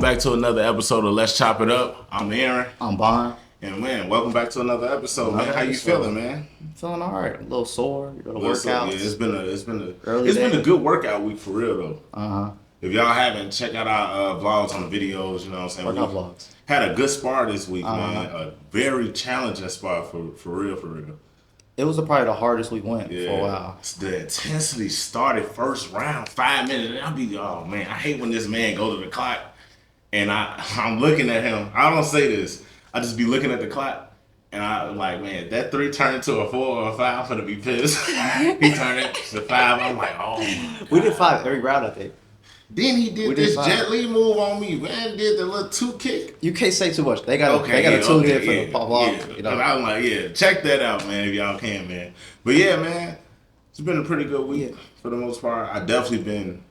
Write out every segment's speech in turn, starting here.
back to another episode of Let's Chop It Up. I'm Aaron. I'm Bond. And man, welcome back to another episode, man. How you feeling, man? I'm feeling all right. A little sore. You go to workouts. Yeah, it's been a good workout week for real though. If y'all haven't, check out our vlogs on the videos. You know what I'm saying? Workout vlogs. Had a good spar this week, man. A very challenging spar for real. It was probably the hardest we went for a while. The intensity started first round, 5 minutes, and I'll be, oh man, I hate when this man go to the clock, and I'm looking at him. I don't say this. I just be looking at the clock, and I'm like, man, that 3 turned into a 4 or a 5, I'm gonna be pissed. He turned it to 5. I'm like, oh my God. We did 5 every round, I think. Then he did this Jet Li move on me, man. Did the little 2 kick. You can't say too much. They got a 2 hit for the vlog. Yeah. You know? I'm like, check that out, man, if y'all can, man. But yeah, man, it's been a pretty good week for the most part. I definitely been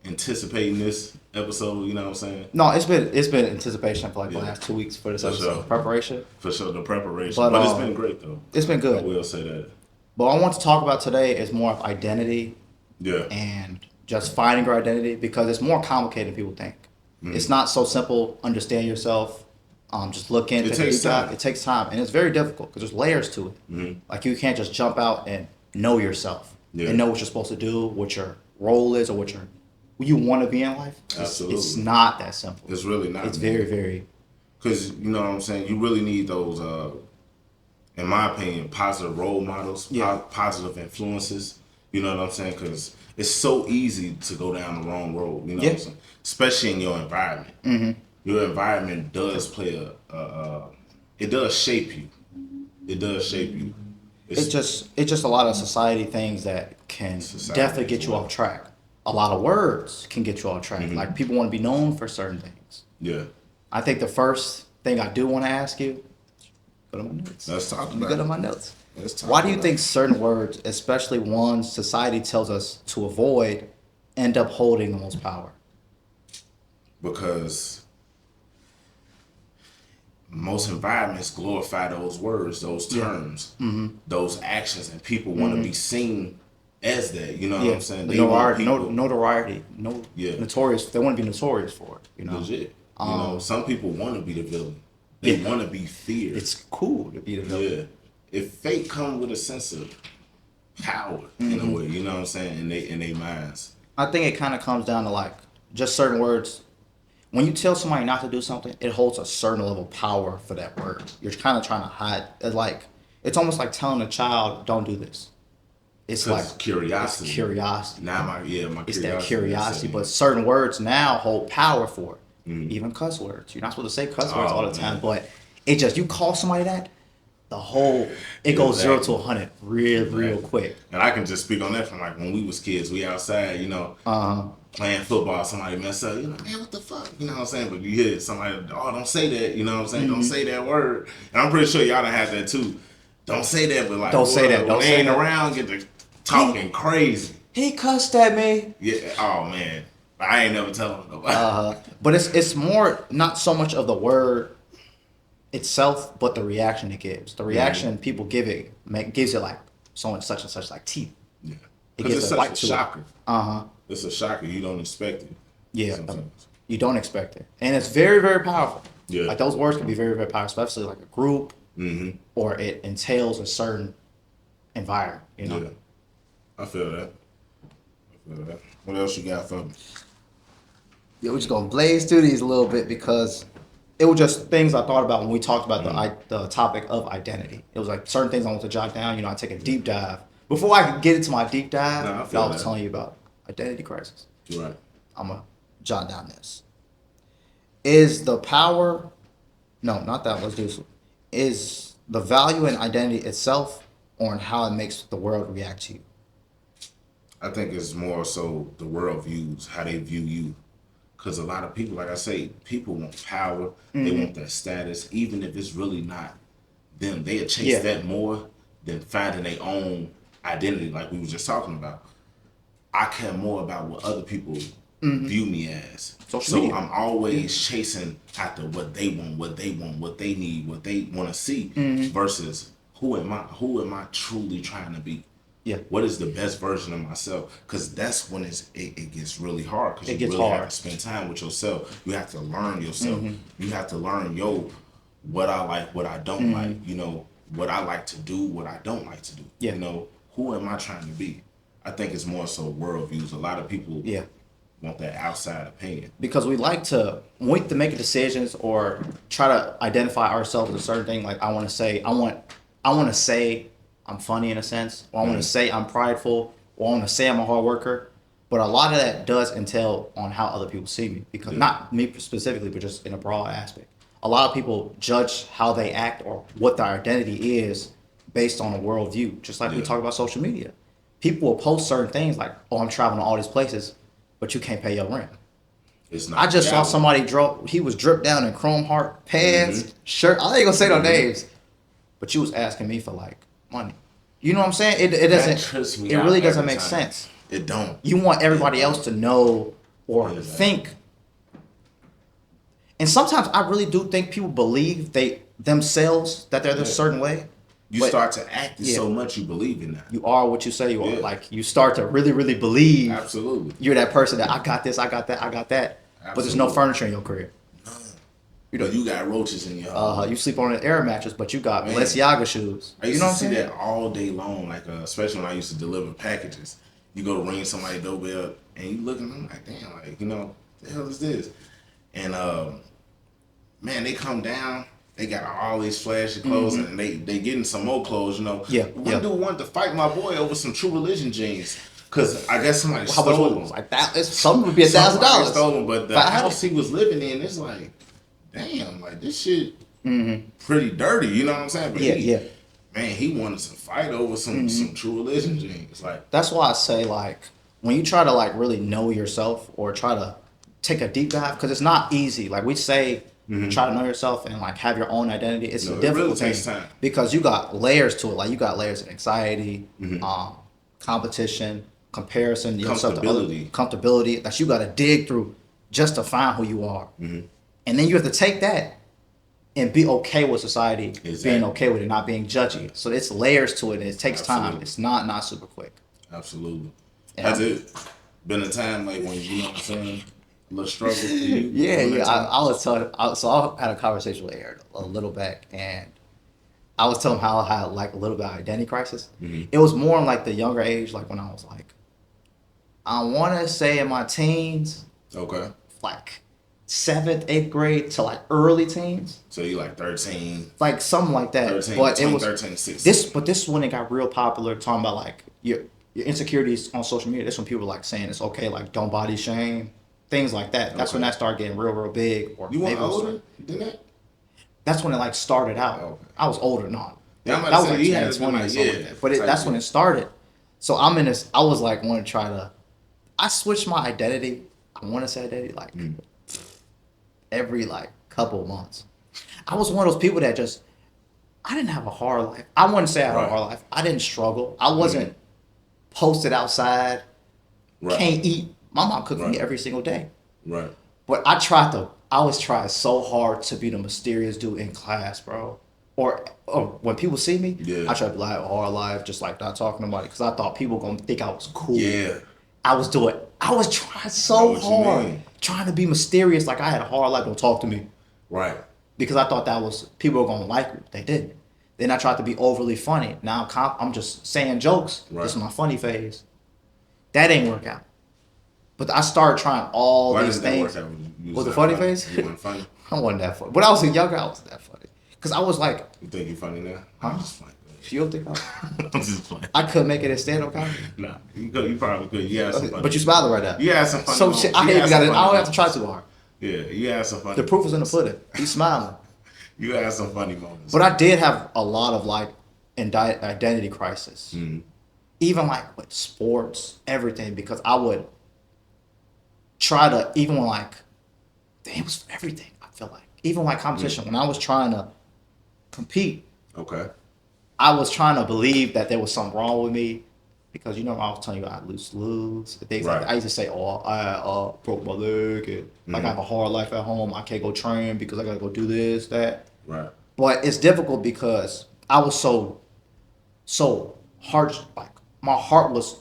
anticipating this episode. You know what I'm saying? No, it's been anticipation for like the last 2 weeks for this episode. Sure. Preparation. For sure, the preparation. But it's been great though. It's been good. I will say that. But what I want to talk about today is more of identity. Yeah. And just finding your identity, because it's more complicated than people think. It's not so simple. Understand yourself. Just look into it. It takes time, and it's very difficult because there's layers to it. Like you can't just jump out and know yourself and know what you're supposed to do, what your role is, or what you want to be in life. Absolutely, it's not that simple. It's really not. It's very, very. Because you know what I'm saying. You really need those, in my opinion, positive role models, positive influences. You know what I'm saying? Because it's so easy to go down the wrong road, you know what I'm saying? Especially in your environment. Your environment does play it does shape you. It does shape you. It's just a lot of society things that can definitely get you off track. A lot of words can get you off track. Like people want to be known for certain things. Yeah. I think the first thing I do want to ask you, go to my notes. Let's talk about it. Go to my notes. Why do you think certain words, especially ones society tells us to avoid, end up holding the most power? Because most environments glorify those words, those terms, those actions, and people want to be seen as that. You know what I'm saying? They notoriety, notorious. They want to be notorious for it. You know, legit. You know, some people want to be the villain. They want to be feared. It's cool to be the villain. Yeah. If fate comes with a sense of power in a way, you know what I'm saying, in their minds. I think it kind of comes down to like just certain words. When you tell somebody not to do something, it holds a certain level of power for that word. You're kind of trying to hide. It's almost like telling a child, "Don't do this." It's like curiosity. It's curiosity. Now my curiosity. It's that curiosity, but certain words now hold power for it. Even cuss words. You're not supposed to say cuss words all the time, but you call somebody that. It goes 0 to 100 real quick. And I can just speak on that from like when we was kids, we outside, you know, playing football, somebody mess up, you know, man, what the fuck? You know what I'm saying? But you hear somebody, don't say that, you know what I'm saying? Don't say that word. And I'm pretty sure y'all done had that too. Don't say that, but like, don't say that. Don't say that. Around, get to talking crazy. He cussed at me. Yeah. Oh man, I ain't never telling nobody. But it's more not so much of the word itself, but the reaction it gives. The reaction people give it gives it like so much such and such like teeth. Yeah, because it's such a shocker. It's a shocker. You don't expect it. Yeah, you don't expect it, and it's very, very powerful. Yeah, like those words can be very, very powerful, especially like a group, or it entails a certain environment. You know. Yeah, I feel that. What else you got for me? Yeah, we're just gonna blaze through these a little bit because it was just things I thought about when we talked about the topic of identity. It was like certain things I want to jot down. You know, I take a deep dive. Before I could get into my deep dive, I was telling you about identity crisis. You're right. I'm going to jot down this. Is the power... No, not that. Let's do this. Is the value in identity itself or in how it makes the world react to you? I think it's more so the world views, how they view you. Because a lot of people, like I say, people want power. They want that status, even if it's really not them. They'll chase that more than finding their own identity, like we were just talking about. I care more about what other people view me as. Social media. I'm always chasing after what they want, what they need, what they want to see, versus who am I truly trying to be? Yeah. What is the best version of myself? Because that's when it gets really hard. Because It you gets really hard. have to spend time with yourself. You have to learn yourself. Mm-hmm. You have to learn, what I like, what I don't like. What I like to do, what I don't like to do. Yeah. Who am I trying to be? I think it's more so worldviews. A lot of people want that outside opinion. Because we like to, when we have to make decisions or try to identify ourselves with a certain thing, like I want to say I'm funny in a sense, or I want to say I'm prideful, or I want to say I'm a hard worker. But a lot of that does entail on how other people see me, because not me specifically, but just in a broad aspect. A lot of people judge how they act or what their identity is based on a worldview, just like we talk about social media. People will post certain things like, oh, I'm traveling to all these places, but you can't pay your rent. It's not I just saw somebody he was dripped down in chrome heart pants, shirt. I ain't gonna say no names, but you was asking me for like money. You know what I'm saying? It doesn't. It really doesn't make sense. It don't. You want everybody else to know or think. And sometimes I really do think people believe themselves that they're this certain way. You start to act it so much you believe in that. You are what you say you are. Like you start to really, really believe. Absolutely. You're that person that I got this, I got that, I got that. Absolutely. But there's no furniture in your crib. None. You got roaches in your house. You sleep on an air mattress, but you got Balenciaga shoes. I used to see that all day long, like especially when I used to deliver packages. You go to ring somebody's doorbell and you looking, I'm like, damn, like, the hell is this? And man, they come down, they got all these flashy clothes and they getting some more clothes, One dude wanted to fight my boy over some True Religion jeans. Cause I guess somebody stole them. Like that, some would be $1,000. Stole them, but the house he was living in, it's like, damn, like this shit pretty dirty. You know what I'm saying? But man, he wanted to fight over some True Religion jeans. Like that's why I say like when you try to like really know yourself or try to take a deep dive, because it's not easy. Like we say, try to know yourself and like have your own identity. It's a difficult really thing takes time. Because you got layers to it. Like you got layers of anxiety, competition, comparison, comfortability that you got to dig through just to find who you are. And then you have to take that and be okay with society, being okay with it, not being judgy. So it's layers to it, and it takes time. It's not super quick. Absolutely. Has it been a time like when you know what I'm saying? A little struggle for you? I was telling. So I had a conversation with Aaron a little back, and I was telling him how I had like a little bit of identity crisis. It was more in like the younger age, like when I was like, I want to say in my teens. Okay. Like 7th, 8th grade to like early teens. So you like 13. Like something like that. 13, but it was 13, 16. This is when it got real popular, talking about like your insecurities on social media. That's when people were like saying it's okay, like don't body shame, things like that. That's when that started getting real big. Or you weren't older than that? That's when it like started out. Okay. I was older, no. Yeah, that was like 2020, but that's when it started. So I'm in this. I was like, want to try to. I switched my identity. I want to say identity like every like couple months. I was one of those people that I didn't have a hard life. I wouldn't say I had a hard life. I didn't struggle. I wasn't posted outside. Can't eat. My mom cooked me every single day. Right. But I was trying so hard to be the mysterious dude in class, bro. Or when people see me, I try to be like a hard life, just like not talking to nobody, because I thought people gonna think I was cool. Yeah. I was trying so hard, trying to be mysterious, like I had a hard life, don't talk to me. Right. Because I thought people were gonna like me. They didn't. Then I tried to be overly funny. Now I'm just saying jokes. Right. This is my funny phase. That ain't work out. But I started trying all these things. Was the funny phase? You weren't funny? I wasn't that funny. When I was younger, I wasn't that funny. Because I was like... You think you're funny now? I'm just funny. You don't think I'm just playing. I couldn't make it in stand-up comedy? Nah, you probably could. You had some funny. But you smiling right now. You had some funny. So shit, I don't have to try too hard. Yeah, you had some funny. The proof is in the pudding. He's smiling. You had some funny moments. But I did have a lot of like identity crisis. Even like with sports, everything, because I would try to, even when like, it was for everything, I feel like. Even like competition, when I was trying to compete. Okay. I was trying to believe that there was something wrong with me, because I was telling you I lose things like that. I used to say, I broke my leg, and like I have a hard life at home. I can't go train because I gotta go do this, that. Right. But it's difficult because I was so hard, like my heart was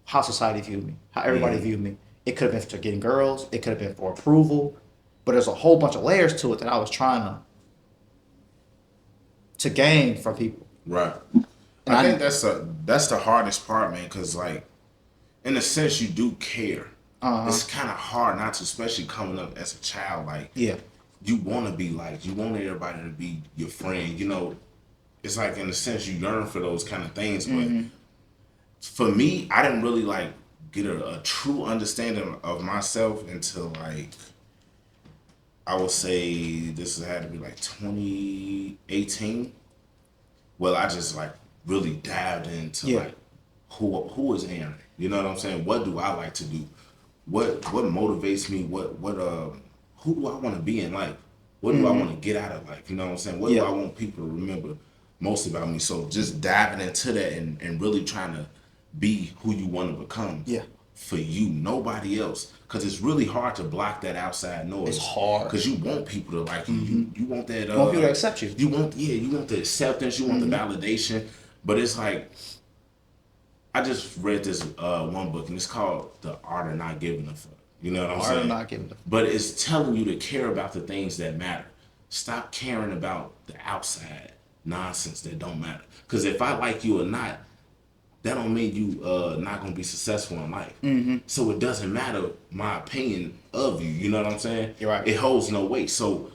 how society viewed me, how everybody viewed me. It could have been for getting girls. It could have been for approval. But there's a whole bunch of layers to it that I was trying to gain from people. Right. And I think that's the hardest part, man, because, like, in a sense, you do care. It's kind of hard not to, especially coming up as a child. Like, you want to be liked. You want everybody to be your friend. You know, it's like, in a sense, you yearn for those kind of things. But for me, I didn't really, like, get a true understanding of myself until, like, I would say this had to be, like, 2018. Well, I just, like, really dived into, like, who is Aaron? You know what I'm saying? What do I like to do? What motivates me? Who do I want to be in life? What do I want to get out of life? You know what I'm saying? What do I want people to remember most about me? So just diving into that and really trying to be who you want to become. For you, nobody else. Because it's really hard to block that outside noise. It's hard. Because you want people to like you. You want that. You want people to accept you. You want the acceptance. You want the validation. But it's like, I just read this one book, and it's called The Art of Not Giving a Fuck. You know what I'm saying? Art of Not Giving a Fuck. But it's telling you to care about the things that matter. Stop caring about the outside nonsense that don't matter. Because if I like you or not, that don't mean you not gonna be successful in life. So it doesn't matter my opinion of you. You know what I'm saying? You're right. It holds no weight. So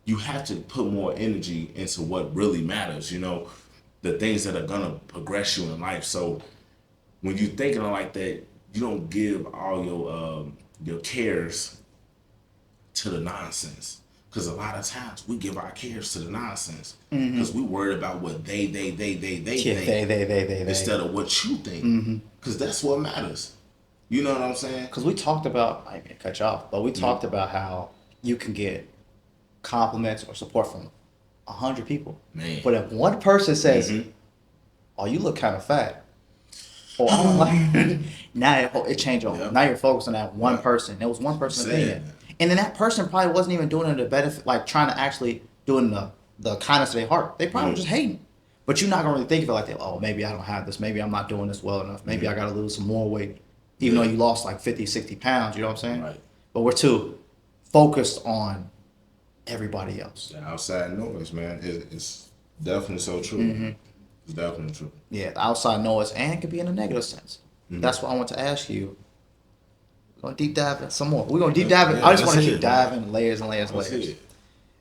you have to put more energy into what really matters. You know, the things that are gonna progress you in life. So when you thinking like that, you don't give all your cares to the nonsense. Because a lot of times we give our cares to the nonsense because we worried about what they instead of what you think. Because that's what matters. You know what I'm saying? Because we talked about, I didn't cut you off, but we talked about how you can get compliments or support from 100 people. Man. But if one person says, "Oh, you look kind of fat," or "I don't like," now it changed over. Now you're focused on that one person. It was one person's opinion. And then that person probably wasn't even doing it to benefit, like trying to actually doing the kindness of their heart. They probably were just hating. But you're not going to really think of it like that. Oh, maybe I don't have this. Maybe I'm not doing this well enough. Maybe I got to lose some more weight. Even though you lost like 50, 60 pounds, you know what I'm saying? Right. But we're too focused on everybody else. The outside noise, man, it's definitely so true. It's definitely true. Yeah, the outside noise, and it could be in a negative sense. That's why I want to ask you. We're going to deep dive in some more. We're going to deep dive in. I just want to keep diving layers and layers and layers.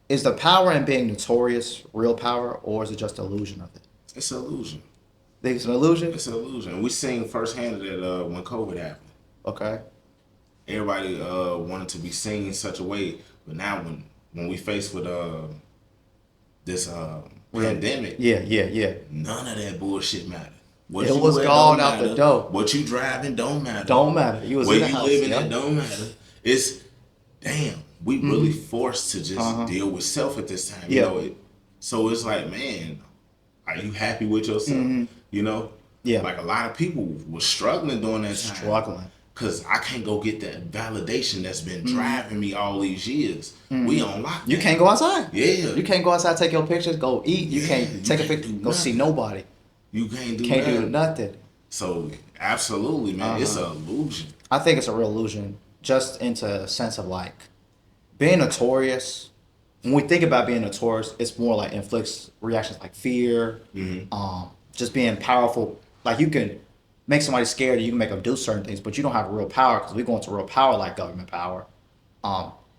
Is the power in being notorious real power, or is it just an illusion of it? It's an illusion. Think it's an illusion? It's an illusion. We seen firsthand that when COVID happened. Okay. Everybody wanted to be seen in such a way, but now when we faced with this pandemic, none of that bullshit mattered. What it was gone out the door. What you driving don't matter. Don't matter. You was where in the you house, living it don't matter. It's we really forced to just deal with self at this time. You know, so it's like, man, are you happy with yourself? You know? Yeah. Like a lot of people were struggling during that time. Struggling. Cause I can't go get that validation that's been driving me all these years. We on lockdown. You can't go outside. Yeah. You can't go outside, take your pictures, go eat. You can't take a picture, go see nobody. You can't do nothing. So absolutely, man, it's an illusion. I think it's a real illusion, just into a sense of like being notorious. When we think about being notorious, it's more like inflicts reactions like fear, just being powerful. Like you can make somebody scared, and you can make them do certain things, but you don't have real power because we go into real power like government power.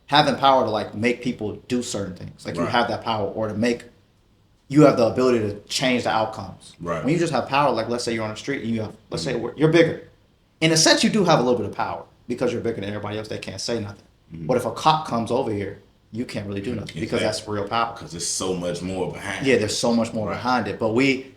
Having power to like make people do certain things, like you have that power, or to make. You have the ability to change the outcomes. Right. When you just have power, like let's say you're on the street and you have, let's say you're bigger. In a sense, you do have a little bit of power because you're bigger than everybody else. They can't say nothing. But if a cop comes over here, you can't really do nothing because that's real power. Because there's so much more behind it. Yeah, there's so much more behind it. But we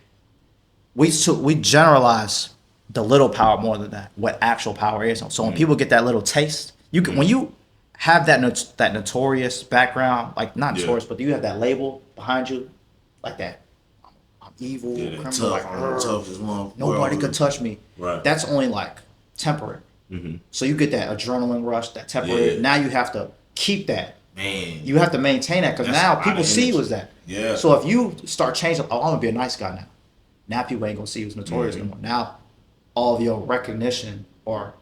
generalize the little power more than that. What actual power is. So when people get that little taste, you can when you have that notorious background, like not notorious, but you have that label behind you. Like that, I'm evil, criminal, tough, like nobody could touch me. Right. That's only like temporary. So you get that adrenaline rush, that temporary. Yeah. Now you have to keep that. Man, you have to maintain that because now people see you as that. Yeah. So if you start changing, oh, I'm gonna be a nice guy now. Now people ain't gonna see you as notorious anymore. Now all of your recognition or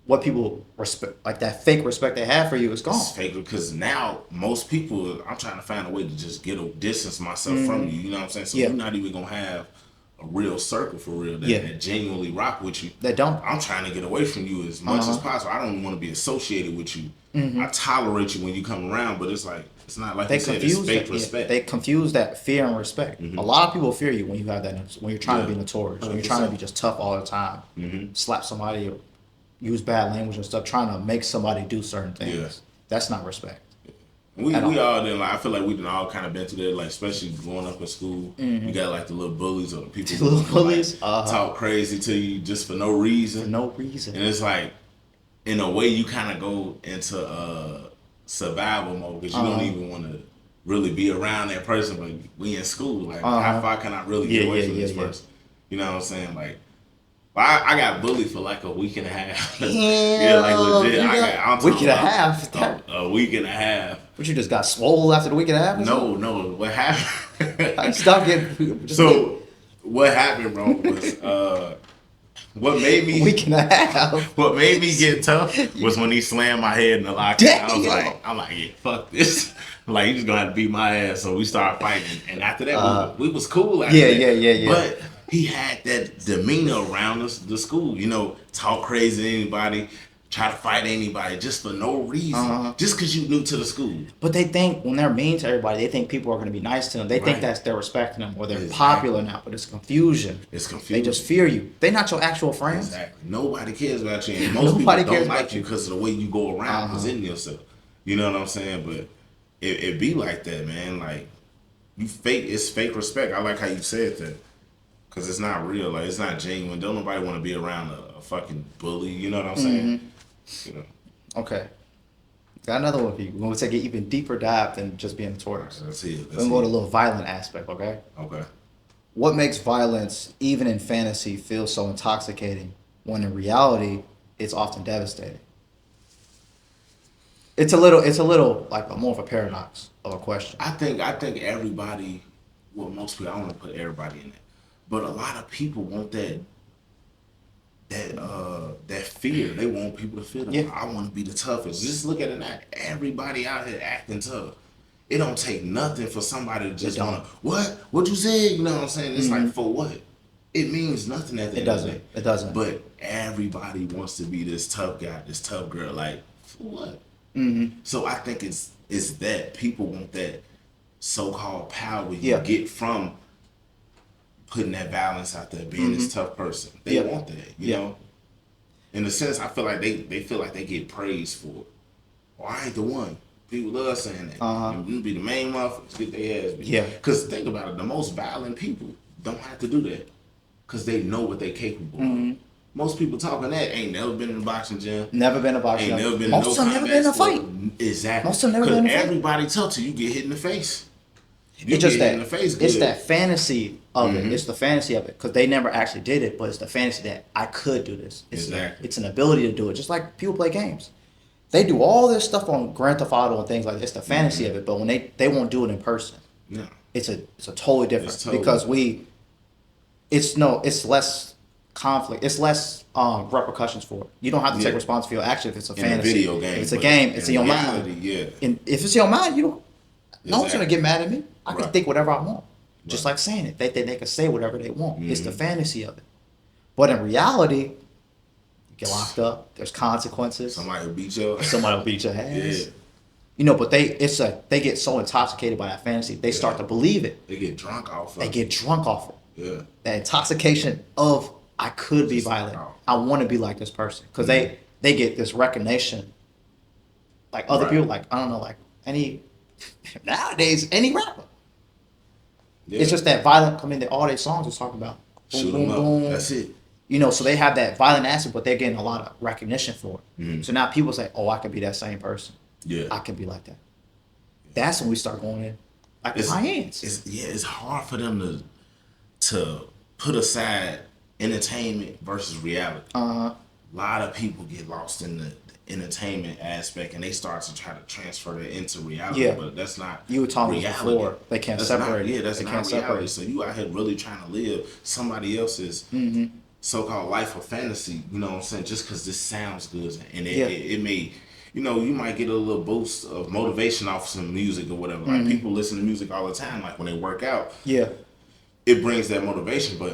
what people respect, like that fake respect they have for you, is gone. It's fake because now most people, I'm trying to find a way to just distance myself from you. You know what I'm saying? So you're not even gonna have a real circle for real that genuinely rock with you. That don't. I'm trying to get away from you as much as possible. I don't want to be associated with you. I tolerate you when you come around, but it's like it's not like it's fake respect. They confuse that fear and respect. A lot of people fear you when you have that, when you're trying to be notorious, when you're trying to be just tough all the time, slap somebody or use bad language and stuff, trying to make somebody do certain things. Yeah. That's not respect. We all then, like, I feel like we done all kind of been through that, like, especially growing up in school. You got like the little bullies or the people who like, talk crazy to you just for no reason. For no reason. And it's like, in a way, you kind of go into survival mode because you don't even want to really be around that person. But we in school, like, how far can I really get away from this person? You know what I'm saying? Like, I got bullied for like a week and a half. Like legit. A week and a half? A week and a half. But you just got swole after the week and a half? No. What happened? Stop getting. So, what happened, bro, was what made me. Week and a half. What made me get tough was when he slammed my head in the locker. I'm like, yeah, fuck this. Like, you just gonna have to beat my ass. So we started fighting. And after that, we was cool after that. Yeah. But he had that demeanor around us, the school, you know, talk crazy to anybody, try to fight anybody just for no reason, just because you new to the school. But they think when they're mean to everybody, they think people are going to be nice to them. They think that's they're respecting them or they're popular now, but it's confusion. It's confusion. They just fear you. They're not your actual friends. Exactly. Nobody cares about you. And most people don't like you because of the way you go around presenting yourself. You know what I'm saying? But it be like that, man. Like, it's fake respect. I like how you said that. Because it's not real. Like, it's not genuine. Don't nobody want to be around a fucking bully. You know what I'm saying? You know. Okay. Got another one for you. We're going to take an even deeper dive than just being notorious. Let's see it. We're going to go to a little violent aspect, okay? Okay. What makes violence, even in fantasy, feel so intoxicating when in reality, it's often devastating? It's a little like more of a paradox of a question. I think everybody, well, most people, I don't want to put everybody in it. But a lot of people want that fear. They want people to feel them. I want to be the toughest. Just look at it now. Everybody out here acting tough. It don't take nothing for somebody to just want to, what you said? You know what I'm saying? It's like, for what? It means nothing at the end of the day. It doesn't. But everybody wants to be this tough guy, this tough girl. Like, for what? So I think it's that people want that so-called power you get from putting that balance out there, being this tough person. They want that, you know? In a sense, I feel like they feel like they get praised for it. Well, I ain't the one. People love saying that. You be the main motherfuckers, get their ass beat. Yeah. Because think about it, the most violent people don't have to do that. Because they know what they're capable of. Most people talking that ain't never been in a boxing gym. Never been in a boxing gym. Ain't never been Most of them never been in a fight. Exactly. Most of them never been in a fight. Everybody tough you get hit in the face. It's just that it's that fantasy of it. It's the fantasy of it because they never actually did it, but it's the fantasy that I could do this. It's an ability to do it, just like people play games. They do all this stuff on Grand Theft Auto and things like this. It's the fantasy of it, but when they won't do it in person, it's a totally different because it's less conflict, it's less repercussions for it. You don't have to take responsibility for your action if it's a fantasy. Video game, if it's a game, it's in your mind. And if it's in your mind, you don't. No one's gonna get mad at me. I can think whatever I want. Just like saying it. They can say whatever they want. It's the fantasy of it. But in reality, you get locked up. There's consequences. Somebody will beat your ass. You know, but they get so intoxicated by that fantasy, they start to believe it. They get drunk off it. Yeah. That intoxication of I could be violent. I want to be like this person. Because they get this recognition. Like other people, like, I don't know, like nowadays, any rapper. Yeah. It's just that violent. I mean, all their songs are talking about boom, boom, boom. That's it. You know, so they have that violent aspect, but they're getting a lot of recognition for it. So now people say, "Oh, I can be that same person. Yeah, I can be like that." That's when we start going in like my hands. It's hard for them to put aside entertainment versus reality. A lot of people get lost in the entertainment aspect and they start to try to transfer it into reality, but that's not you were talking before. They can't separate. That's not reality. So you out here really trying to live somebody else's so-called life of fantasy, you know what I'm saying, just because this sounds good, and Yeah. it may, you know, you might get a little boost of motivation off some music or whatever. Like people listen to music all the time, like when they work out, Yeah. it brings that motivation, but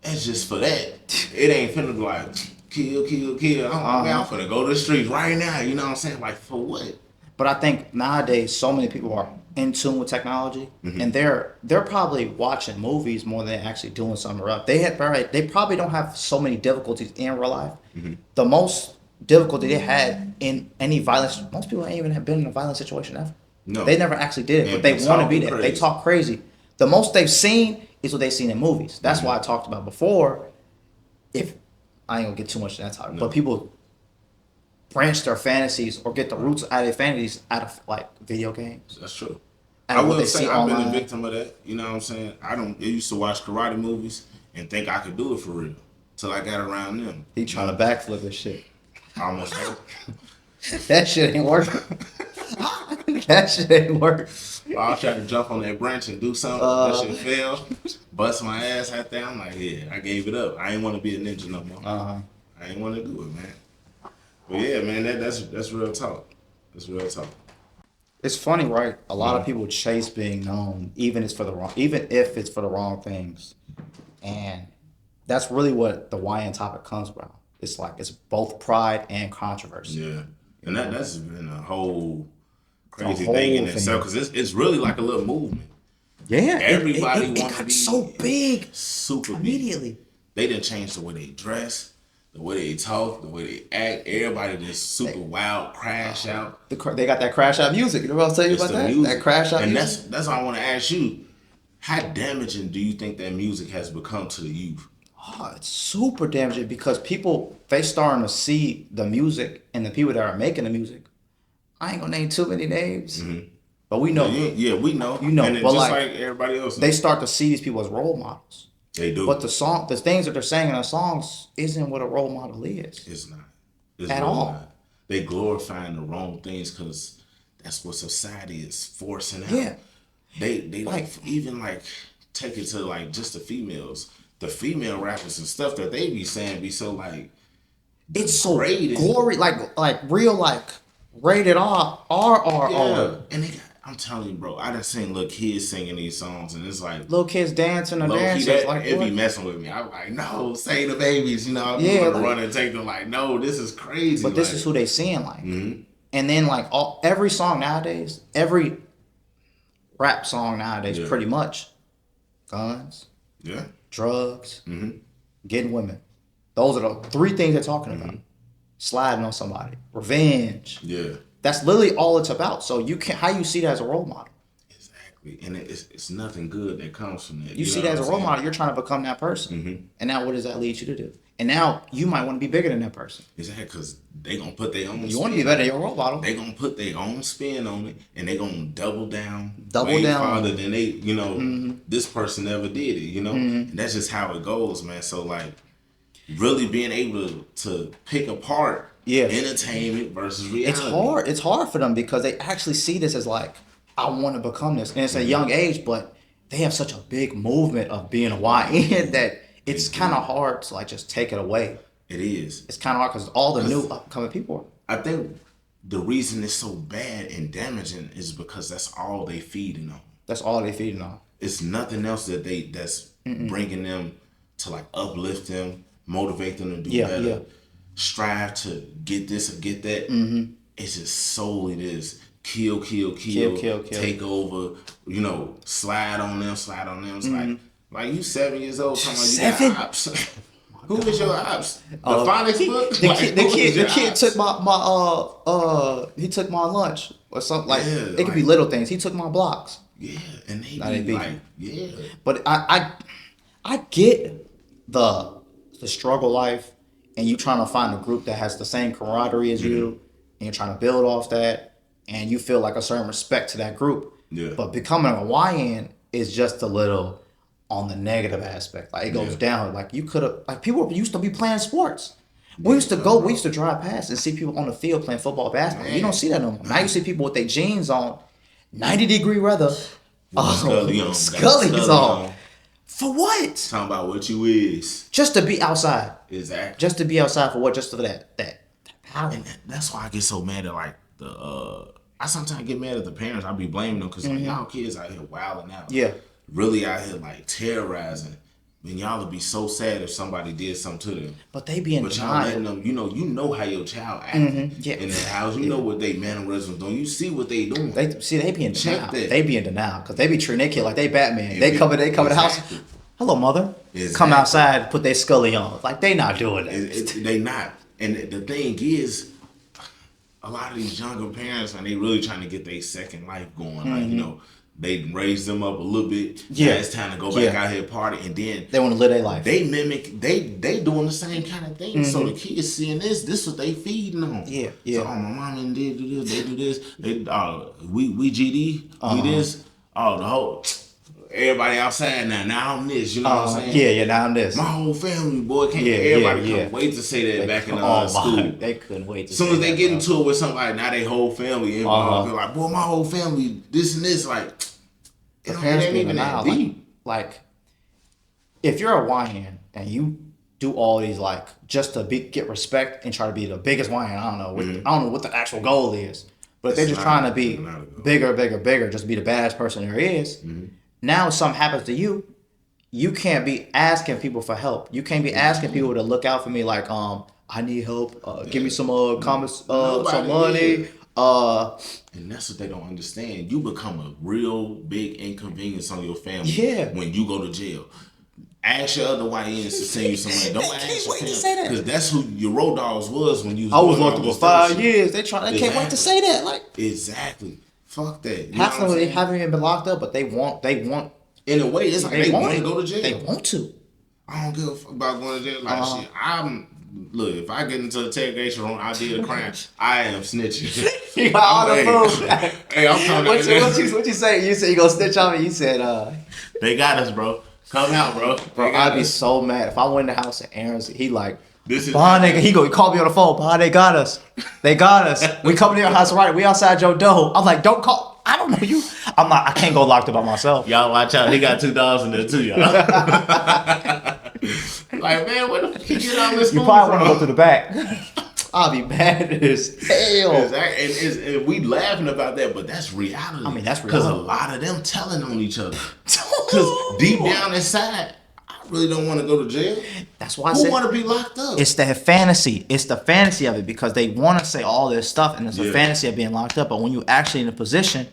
it's just for that. It ain't finna be like kill, kill, kill. Man, I'm finna go to the streets right now. You know what I'm saying? Like for what? But I think nowadays so many people are in tune with technology, and they're probably watching movies more than actually doing something rough. They probably don't have so many difficulties in real life. The most difficulty they had in any violence, most people ain't even have been in a violent situation ever. No. They never actually did it, but they want to be there. They talk crazy. The most they've seen is what they've seen in movies. That's why I talked about before. If I ain't gonna get too much into that topic, but people branch their fantasies or get the roots out of their fantasies out of like video games. That's true. And I what will they say see I've been a online. victim of that. You know what I'm saying? I used to watch karate movies and think I could do it for real till I got around them. He trying to backflip this shit. Almost. That shit ain't working. That shit ain't working. I tried to jump on that branch and do something. That shit fell. Bust my ass out there. I'm like, yeah, I gave it up. I ain't want to be a ninja no more. I ain't want to do it, man. But yeah, man, that's real talk. That's real talk. It's funny, right? A lot of people chase being known, even if it's for the wrong things, and that's really what the YN topic comes about. It's like it's both pride and controversy. Yeah, and that's been a whole crazy whole thing in thing. itself because it's really like a little movement. Yeah, Everybody it want to got be so big super immediately. big. They didn't change the way they dress, the way they talk, the way they act. Everybody just super wild, crash out. They got that crash out music. You know what I'll tell you It's about the that? music. That crash out and music. that's all I want to ask you. How damaging do you think that music has become to the youth? Oh, it's super damaging because they starting to see the music and the people that are making the music. I ain't gonna name too many names, but we know. Yeah, we know. You know, and but just like everybody else, they start to see these people as role models. They do. But the things that they're saying in their songs isn't what a role model is. It's not. It's At really all. not. They glorifying the wrong things because that's what society is forcing out. Yeah. They like even like take it to like just the females. The female rappers and stuff that they be saying be so like It's so degrading. gory, like real, like rated R. Yeah. And I'm telling you, bro, I done seen little kids singing these songs, and it's like Little kids dancing or low key, dancing. Like it be what? messing with me. I'm like, no, say the babies, you know. I Yeah, want to like- run and take them. Like, no, this is crazy. But this like, is who they seeing like. And then like every song nowadays, every rap song nowadays, Yeah. pretty much, guns, yeah, drugs, getting women. Those are the three things they're talking about. Sliding on somebody, revenge. yeah. That's literally all it's about. So how you see that as a role model? Exactly, and it's nothing good that comes from that. You see know that as what a role I'm model, you're trying to become that person. And now what does that lead you to do? And now you might want to be bigger than that person. saying? Exactly, because they gonna put their own. You want to be better than your role model. They gonna put their own spin on it, and they gonna double down. Double way down. farther than they, this person never did it. And that's just how it goes, man. So like, really being able to pick apart entertainment versus reality. It's hard for them because they actually see this as like, I want to become this. And it's a young age, but they have such a big movement of being a YN that it's kind of hard to like just take it away. It is. It's kind of hard because all the new upcoming people I think the reason it's so bad and damaging is because that's all they feeding on. that's all they feeding on. It's nothing else that's bringing them to like uplift them, motivate them to do better, strive to get this or get that. It's just solely this kill, take over, slide on them. It's like you 7 years old talking about you got ops. Who is your ops? The phonics book? The kid took he took my lunch or something like it could be little things. He took my blocks. Yeah, and they they be beat like, yeah. But I get the struggle life, and you trying to find a group that has the same camaraderie as you, and you're trying to build off that, and you feel like a certain respect to that group. Yeah. But becoming a YN is just a little on the negative aspect. Like it goes down. Like you could have, like people used to be playing sports. We used to drive past and see people on the field playing football, basketball. You don't see that no more. Now you see people with their jeans on, 90-degree weather, Scully on. Scully's on. For what? Talking about what you is. Just to be outside. Exactly. Just to be outside for what? Just for that power. And that's why I get so mad at like I sometimes get mad at the parents. I be blaming them because like y'all kids out here wilding out. Yeah. Really out here like terrorizing. And y'all would be so sad if somebody did something to them. But they be in But y'all denial. letting them, you know how your child act Yeah. in the house. You know what they mannerisms doing. You see what they doing. They be in Check denial. that. They be in denial because they be treating their kid like they Batman. Yeah, They come in the house. exactly. Hello, mother. Exactly. Come outside, put their scully on. Like they not doing that. They not. And the thing is, a lot of these younger parents, and they really trying to get their second life going. Like, they raise them up a little bit. Yeah. Now it's time to go back out here party. And then They want to live their life. they mimic, they doing the same kind of thing. So the kids seeing this what they feeding on. Yeah. So, my mom did do this, they do this. They we GD, we this. Oh, the whole everybody outside now I'm this, you know what I'm saying? Yeah, now I'm this. My whole family, boy, everybody couldn't wait to say that back in school. They couldn't wait to As soon as they get into it with somebody, now they whole family involved. They're like, boy, my whole family, this and this. Like, the parents being denial. Like, if you're a YN and you do all these like just to get respect and try to be the biggest YN, I don't know what the actual goal is, but if they're just trying to be bigger, just be the baddest person there is. Now if something happens to you, you can't be asking people for help. You can't be asking people to look out for me. Like, I need help. Give me some some money. And that's what they don't understand. You become a real big inconvenience on your family. When you go to jail. Ask your other YNs to send you some money. Don't ask your family, because that's who your road dogs was when you. I was locked up for 5 years. They can't wait to say that. Like, exactly. Fuck that. Half of them they haven't even been locked up, but they want. In a way, it's like they want to go to jail. They want to. I don't give a fuck about going to jail. Like shit. Look, if I get into the interrogation room, I did a crime. I am snitching. You got all the proof. Hey, I'm coming. What you say? You said you gonna snitch on me. You said they got us, bro. Come out, bro. I'd be so mad if I went in the house and Aaron's. He like. This is nigga, he called me on the phone. They got us. They got us. We coming to your house, right? We outside your door. I'm like, don't call. I don't know you. I'm not. I can't go locked up by myself. Y'all watch out. He got $2 in there too, y'all. Like, man, where the fuck you get all this? You probably want to go to the back. I'll be mad as hell. Exactly. And we laughing about that, but that's reality. I mean, that's because reality. a lot of them telling on each other. Because deep down inside, I really don't want to go to jail. That's why I said, who want to be locked up? It's that fantasy. It's the fantasy of it, because they want to say all this stuff, and it's a fantasy of being locked up. But when you're actually in a position,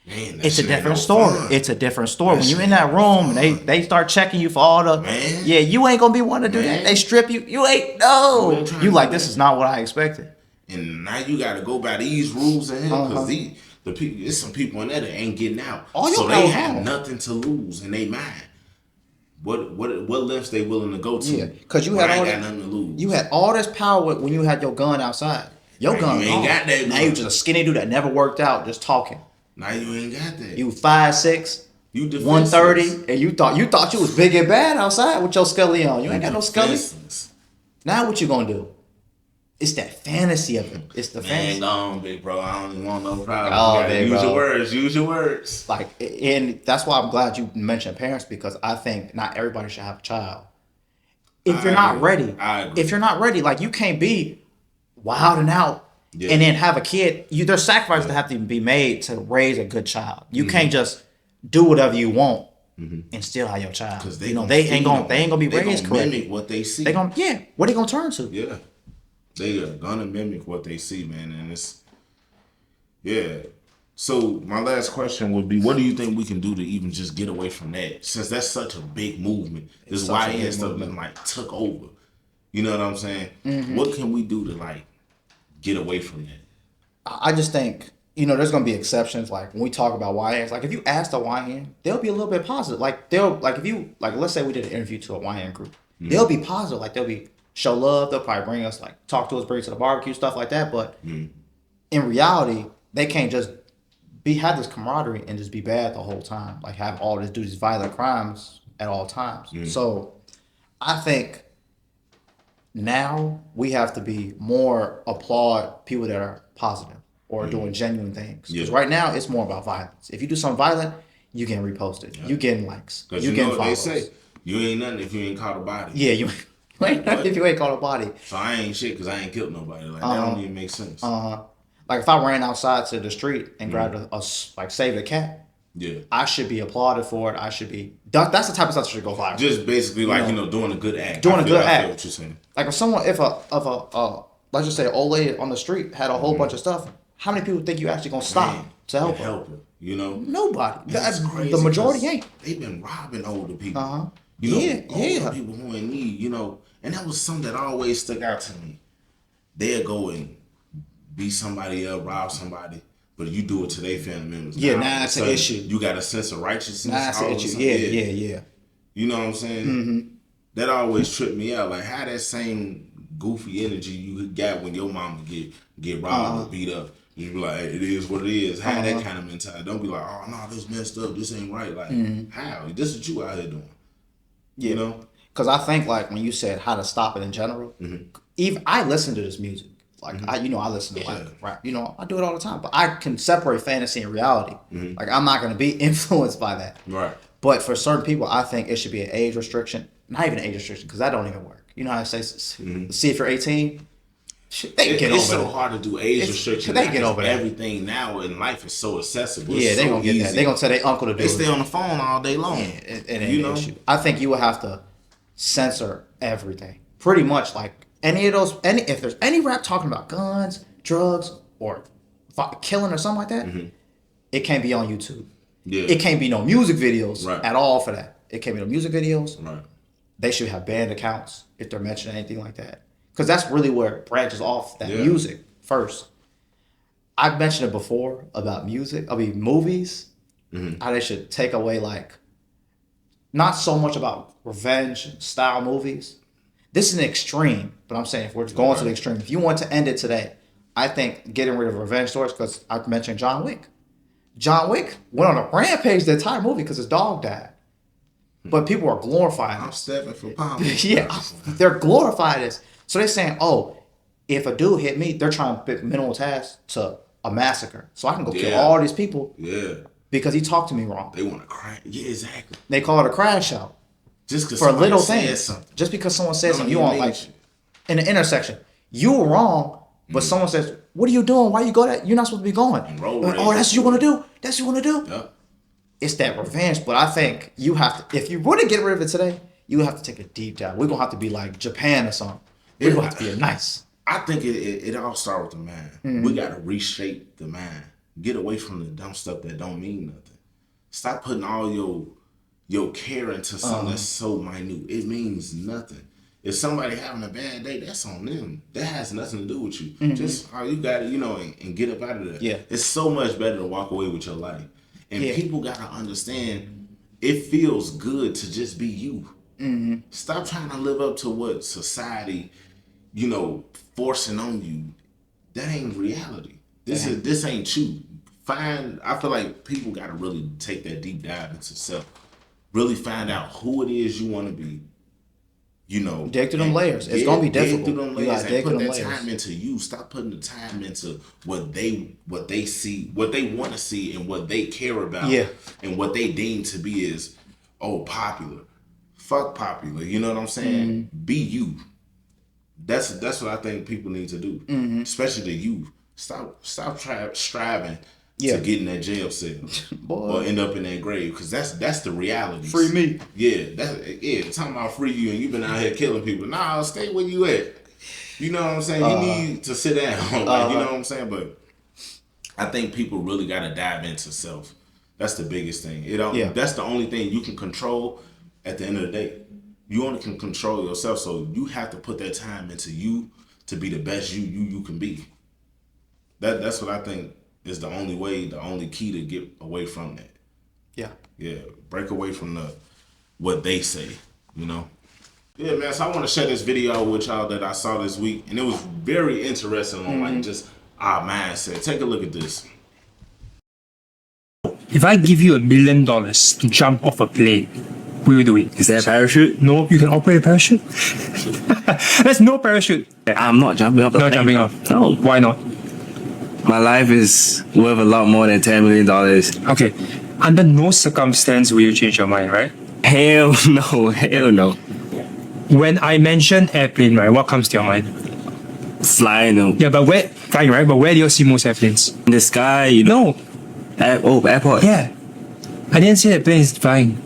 it's a different story. It's a different story. When you're in that room and they start checking you for all the you ain't gonna be one to do that. They strip you. You ain't You like, this is not what I expected. And now you got to go by these rules in here, because the people, there's some people in there that ain't getting out, so they have nothing to lose in their mind. What lengths they willing to go to? Yeah, because you had nothing to lose. You had all this power when you had your gun outside. Your gun, you ain't got that. Now you just a skinny dude that never worked out, just talking. Now you ain't got that. You 5'6", you 130, and you thought you was big and bad outside with your scully on. You ain't got no scully. Now what you gonna do? It's that fantasy of it. It's the fantasy. Man, gone, big bro. I don't even want no problem. Use your words. Like, and that's why I'm glad you mentioned parents, because I think not everybody should have a child. If you're not ready, like, you can't be wild and out and then have a kid. There's sacrifices that have to be made to raise a good child. You can't just do whatever you want and still have your child. Because they ain't gonna be raised correctly. Mimic what they see. What are they gonna turn to? Yeah. They are gonna mimic what they see, man, and it's So my last question would be, what do you think we can do to even just get away from that? Since that's such a big movement, this YN stuff been like took over. You know what I'm saying? What can we do to like get away from that? I just think, there's gonna be exceptions. Like when we talk about YNs, like if you ask the YN, they'll be a little bit positive. Like let's say we did an interview to a YN group, they'll be positive. Like they'll be show love. They'll probably bring us, like, talk to us, bring us to the barbecue, stuff like that. But in reality, they can't just have this camaraderie and just be bad the whole time. Like do these violent crimes at all times. So I think now we have to be more applaud people that are positive or doing genuine things. Because right now it's more about violence. If you do something violent, you getting reposted. You getting likes. You getting followers. You ain't nothing if you ain't caught a body. Yeah, you ain't nothing if you ain't caught a body. So I ain't shit because I ain't killed nobody. Like that don't even make sense. Like if I ran outside to the street and grabbed like saved a cat, I should be applauded for it. I should be. That's the type of stuff that should go viral. Just basically like doing a good act. Doing a good act. I feel what you're saying. Like if a let's just say an old lady on the street had a whole bunch of stuff, how many people think you actually gonna stop to help her? You know, nobody. That's crazy. The majority ain't. They've been robbing older people. Yeah. Older people who in need. You know, and that was something that always stuck out to me. They'll go and beat somebody up, rob somebody. But you do it to their family members. Yeah, now that's an issue. You got a sense of righteousness. Now that's an issue. Yeah. You know what I'm saying? That always tripped me out. Like how that same goofy energy you got when your mama get robbed or beat up. You be like, hey, it is what it is. Have that kind of mentality. Don't be like, oh no, this messed up. This ain't right. Like how? This is what you out here doing. Yeah. You know? Because I think like when you said how to stop it in general, even I listen to this music. Like I listen to like rap. I do it all the time. But I can separate fantasy and reality. Like I'm not gonna be influenced by that. Right. But for certain people, I think it should be an age restriction. Not even an age restriction, because that don't even work. You know how I say, see if you're 18. They can get over it. It's so hard to do age restriction. They get over that. Everything now in life is so accessible. Yeah, they gonna get that. They gonna tell their uncle to do it. They stay on the phone all day long. Yeah, it ain't an issue. I think you would have to censor everything. Pretty much like if there's any rap talking about guns, drugs, or killing or something like that, it can't be on YouTube. Yeah. It can't be no music videos at all for that. It can't be no music videos. Right. They should have banned accounts if they're mentioning anything like that. Because that's really where it branches off that music first. I've mentioned it before about movies, how they should take away like, not so much about revenge style movies. This is an extreme, but I'm saying if we're going to the extreme, if you want to end it today, I think getting rid of revenge stories, because I mentioned John Wick. John Wick went on a rampage the entire movie because his dog died. But people are glorifying I'm stepping for pound. They're glorifying this. So they're saying, if a dude hit me, they're trying to fit minimal tasks to a massacre. So I can go kill all these people because he talked to me wrong. They want to crash. Yeah, exactly. They call it a crash out. Just because for little things. Just because someone says something, you want like in the intersection, you were wrong, but someone says, "What are you doing? Why you go that? You're not supposed to be going." Like, that's what you want to do. That's what you want to do. Yep. It's that revenge, but I think you have to. If you want to get rid of it today, you have to take a deep dive. We're gonna have to be like Japan or something. We're gonna have to be nice. I think it all starts with the mind. We gotta reshape the mind. Get away from the dumb stuff that don't mean nothing. Stop putting all your care into something that's so minute. It means nothing. If somebody having a bad day, that's on them. That has nothing to do with you. Just how you got it, and get up out of there. Yeah. It's so much better to walk away with your life. And people gotta understand it feels good to just be you. Stop trying to live up to what society, forcing on you. That ain't reality. This ain't you. I feel like people gotta really take that deep dive into self. Really find out who it is you want to be. Dig through them layers. It's gonna be difficult. Dig through them layers and put that time into you. Stop putting the time into what they see, what they want to see, and what they care about. Yeah. And what they deem to be is popular. Fuck popular. You know what I'm saying? Be you. That's what I think people need to do, especially the youth. Stop striving to get in that jail cell or end up in that grave, because that's the reality. Free me. Yeah, talking about free you and you've been out here killing people. Nah, stay where you at. You know what I'm saying? You need to sit down. You know what I'm saying? But I think people really got to dive into self. That's the biggest thing. That's the only thing you can control at the end of the day. You only can control yourself, so you have to put that time into you to be the best you can be. That's what I think is the only way, the only key to get away from that. Yeah. Break away from what they say, Yeah, man, so I want to share this video with y'all that I saw this week, and it was very interesting on like just our mindset. Take a look at this. If I give you $1 million to jump off a plane, will you do it? Is there a parachute? No, you can operate a parachute. There's no parachute. I'm not jumping off the plane. Not jumping off. No. Why not? My life is worth a lot more than $10 million. Okay. Under no circumstance will you change your mind, right? Hell no. Hell no. When I mention airplane, right, what comes to your mind? Flying no. Yeah, but where flying, right? But where do you see most airplanes? In the sky, you know. No. Airport. Yeah. I didn't say that plane is flying.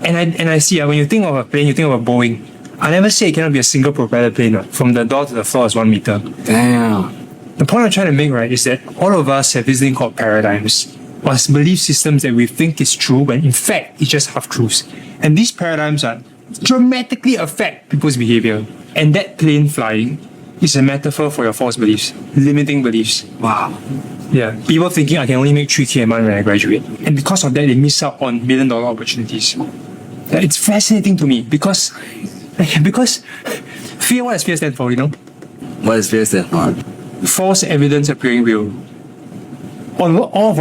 And I see when you think of a plane, you think of a Boeing. I never say it cannot be a single propeller plane. Right? From the door to the floor is 1 meter. Damn. The point I'm trying to make, right, is that all of us have this thing called paradigms, or belief systems that we think is true, when in fact it's just half truths. And these paradigms are dramatically affect people's behavior. And that plane flying is a metaphor for your false beliefs, limiting beliefs. Wow. Yeah, people thinking I can only make 3K a month when I graduate, and because of that, they miss out on $1 million opportunities. Yeah, it's fascinating to me because fear. What does fear stand for? You know, What is fear stand for? false evidence appearing real. All of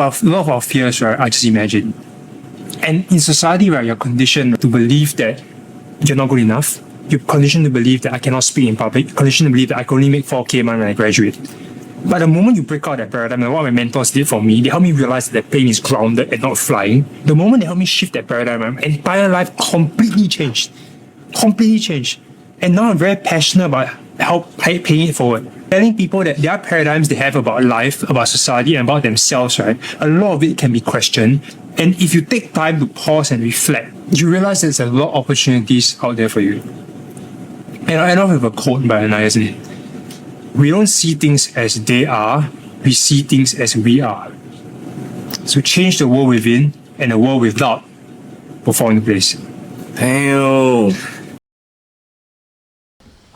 our fears, right, are just imagined. And in society, right, you're conditioned to believe that you're not good enough. You're conditioned to believe that I cannot speak in public. You're conditioned to believe that I can only make 4K a month when I graduate. But the moment you break out that paradigm, and what my mentors did for me, they helped me realize that plane is grounded and not flying. The moment they helped me shift that paradigm, my entire life completely changed. Completely changed. And now I'm very passionate about paying it forward. Telling people that their paradigms they have about life, about society, and about themselves, right? A lot of it can be questioned. And if you take time to pause and reflect, you realize there's a lot of opportunities out there for you. And I don't have a quote by Anayas. We don't see things as they are, we see things as we are. So change the world within, and the world without will fall into place. Damn.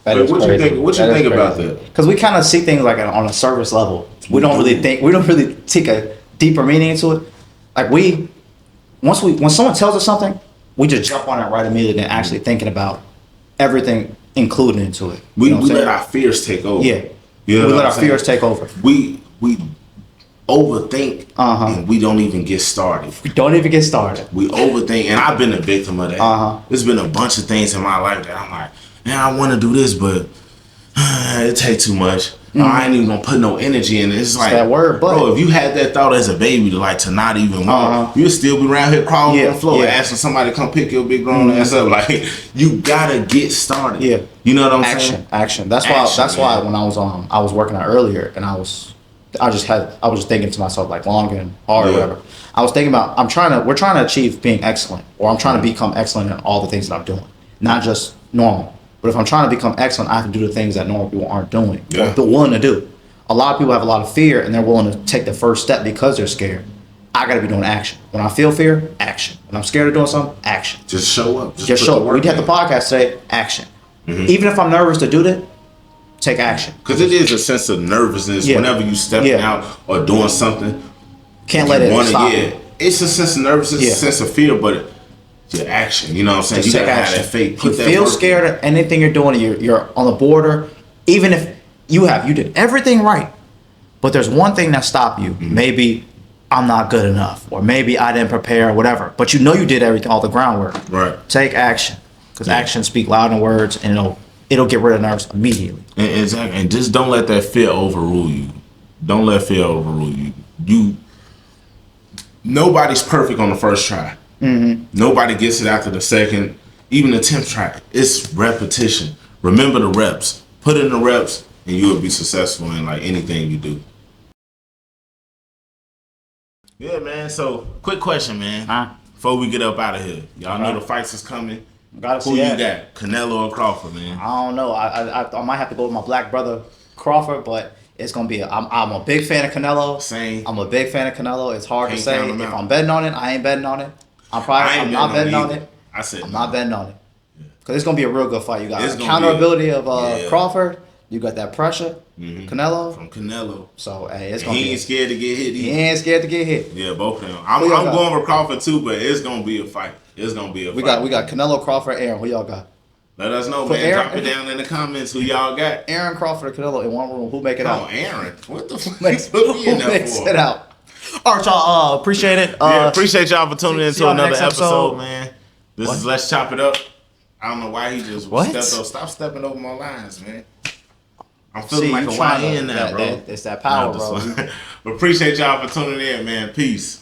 That But is what you crazy. think? What you That is think about crazy. that? Because we kind of see things like on a surface level. We don't really think. We don't really take a deeper meaning into it. Like when someone tells us something, we just jump on it right immediately and actually thinking about everything included into it. We You know what I'm let saying? our fears take over. Yeah. You know We what let I'm our fears saying? take over. We overthink and we don't even get started. We don't even get started. We overthink, and I've been a victim of that. There's been a bunch of things in my life that I'm like, man, I want to do this, but it takes too much. I ain't even gonna put no energy in it. It's like that word, but. bro, if you had that thought as a baby to not even walk, you'd still be around here crawling on the floor, asking somebody to come pick your big grown ass up. Like, you gotta get started. Yeah. You know what I'm saying? Action. That's Action, why man. when I was working out earlier and I was just thinking to myself like long and hard or whatever. I was thinking about we're trying to achieve being excellent, or I'm trying to become excellent in all the things that I'm doing. Not just normal. But if I'm trying to become excellent, I have to do the things that normal people aren't doing or they're willing to do. A lot of people have a lot of fear and they're willing to take the first step because they're scared. I got to be doing action. When I feel fear, action. When I'm scared of doing something, action. Just show up. Just show up. We had the podcast today, action. Even if I'm nervous to do that, take action. Because it is a sense of nervousness whenever you stepping out or doing something. Can't let it stop you. It's a sense of nervousness, a sense of fear, but your action. You know what I'm saying? Just You take gotta action. have that faith. You Put that feel work scared in. of anything you're doing, you're on the border, even if you did everything right, but there's one thing that stopped you. Maybe I'm not good enough, or maybe I didn't prepare, or whatever. But you know you did everything, all the groundwork. Right. Take action, because actions speak louder than words, and it'll get rid of nerves immediately. Exactly. And just don't let that fear overrule you. Don't let fear overrule you. Nobody's perfect on the first try. Nobody gets it after the second, even the 10th try. It's repetition. Remember the reps. Put in the reps, and you will be successful in like anything you do. Yeah, man. So, quick question, man. Before we get up out of here, y'all know the fights is coming. Gotta Who see you that. got? Canelo or Crawford, man? I don't know. I might have to go with my black brother Crawford, but it's gonna be. I'm a big fan of Canelo. Same. I'm a big fan of Canelo. It's hard Can't to say. count him If out. I'm betting on it, I ain't betting on it. I'm not betting on it. I said I'm not betting on it. Because it's gonna be a real good fight. You got It's the gonna counter be ability of Crawford. You got that pressure, Canelo. from Canelo. So hey, it's gonna He be. ain't scared to get hit. He ain't scared to get hit. Yeah, both of them. I'm y'all got? going with Crawford too, but it's gonna be a fight. It's gonna be a fight. We got Canelo, Crawford, Aaron. Who y'all got? Let us know, For man. Aaron- Drop it down in the comments who y'all got. Aaron Crawford or Canelo in one room. Who make it Oh, out? Aaron. What the fuck? Makes, Put me who in there makes for? it out? All right, y'all. Appreciate it. Yeah, appreciate y'all for tuning in see to y'all another next episode, episode. man. This is Let's Chop It Up. I don't know why he just What? stepped up. Stop stepping over my lines, man. I'm feeling See, like you a trying YN now, bro. It's that power, Nah, bro. just- But appreciate y'all for tuning in, man. Peace.